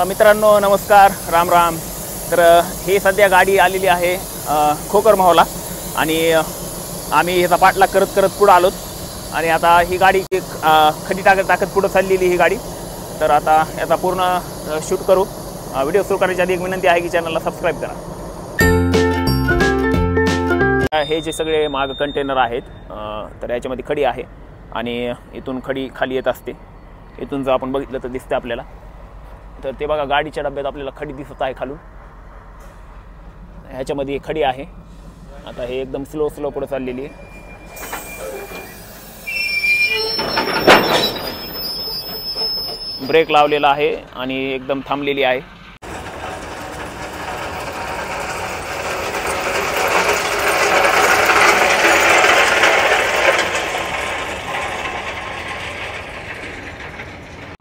मित्रांनो नमस्कार, राम राम। तर हे सध्या गाडी आलेली आहे खोकर माहोला आणि आम्ही ह्याचा पाठलाग करत करत पुढे आलोत आणि आता ही गाडी खडी टाकत पुढे चाललेली ही गाडी। तर आता याचा पूर्ण शूट करू। व्हिडिओ सुरू करण्याच्या आधी एक विनंती आहे की चॅनलला सबस्क्राइब करा। हे जे सगळे माग कंटेनर आहेत तर याच्यामध्ये खडी आहे आणि इथून खडी खाली येत असते। इथून जर आपण बघितलं तर दिसते आपल्याला। तर ते बघा गाडीच्या डब्यात आपल्याला खडी दिसत आहे खालून। ह्याच्यामध्ये खडी आहे। आता हे एकदम स्लो पुढे चाललेली आहे। ब्रेक लावलेला आहे आणि एकदम थांबलेली आहे।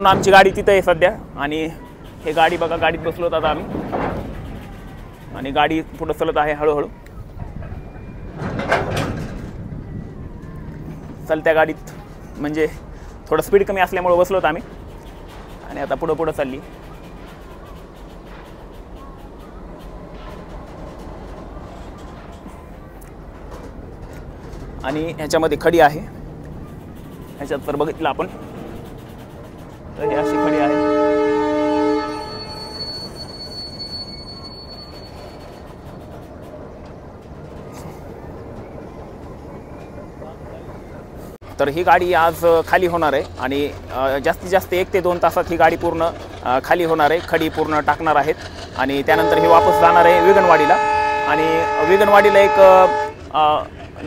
आमची गाडी तिथे आहे सध्या आणि हे गाडी बघा, गाडीत बसलो आता आम्ही आणि गाडी पुढे चलत आहे हळूहळू। चलत्या गाडीत म्हणजे थोडं स्पीड कमी असल्यामुळे बसलोत आम्ही आणि आता पुढे चालली। आणि ह्याच्यामध्ये खडी आहे। ह्याच्यात तर बघितलं आपण तर अशी खडी आहे। तर ही गाडी आज खाली होणार आहे आणि जास्तीत जास्त 1 ते 2 तासात ही गाडी पूर्ण खाली होणार आहे। खडी पूर्ण टाकणार आहेत आणि त्यानंतर हे वापस जाणार आहे विगणवाडीला। आणि विगणवाडीला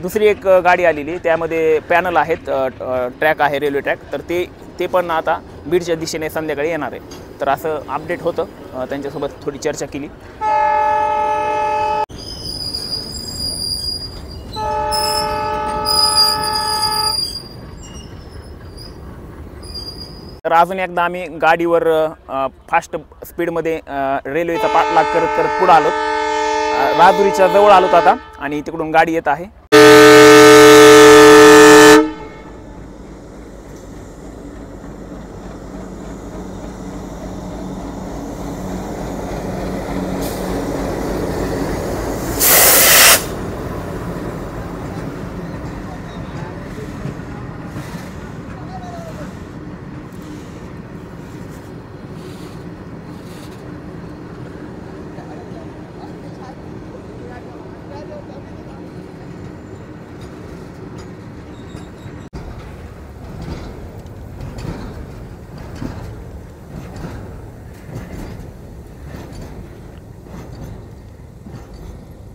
दुसरी एक गाडी आलेली, त्यामध्ये पॅनल आहेत, ट्रॅक आहे, रेल्वे ट्रॅक। तर ते पण आता बीडच्या दिशेने संध्याकाळी येणार आहे। तर असं अपडेट होतं, त्यांच्यासोबत थोडी चर्चा केली। तर अजून एकदा आम्ही गाडीवर फास्ट स्पीडमध्ये रेल्वेचा पाठलाग करत पुढे आलो। राजुरीच्या जवळ आलोत आता आणि तिकडून गाडी येत आहे।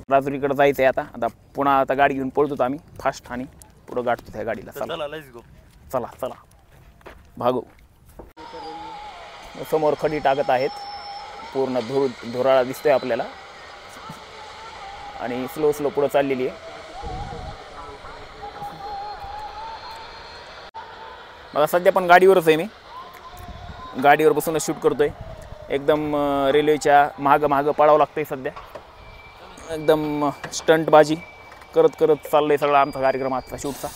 राजुरीकडे जायचं आहे आता पुन्हा गाडी घेऊन पळतो आम्ही फास्ट आणि पुढे गाठतो त्या गाडीला। चला भागो। समोर खडी टाकत आहेत, पूर्ण धुराळा दिसतोय आपल्याला आणि स्लो पुढे चाललेली आहे। मला सध्या पण गाडीवरच आहे, मी गाडीवर बसूनच शूट करतोय। एकदम रेल्वेच्या मागं पळावं लागतंय सध्या। एकदम स्टंटबाजी करत चाललंय सगळा आमचा कार्यक्रम आजचा शूटचा।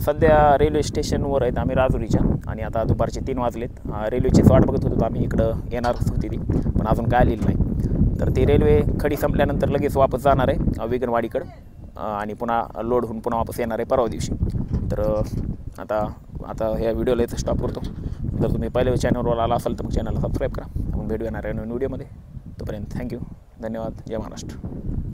सध्या रेल्वे स्टेशनवर आहेत आम्ही राजुरीच्या आणि आता दुपारचे 3 वाजलेत। रेल्वेची वाट बघत होतो आम्ही, इकडं येणार होती ती पण अजून काय आलेली नाही। तर ती रेल्वे खडी संपल्यानंतर लगेच वापस जाणार आहे विगणवाडीकडे आणि पुन्हा लोड होऊन पुन्हा वापस येणार आहे परवा दिवशी. तर आता ह्या व्हिडिओला इथं स्टॉप करतो. जर तुम्ही पहिल्या चॅनलवर आला असाल तर मग चॅनलला सबस्क्राईब करा. आपण भेटू येणार आहे नवीन व्हिडिओमध्ये. तोपर्यंत थँक्यू, धन्यवाद, जय महाराष्ट्र.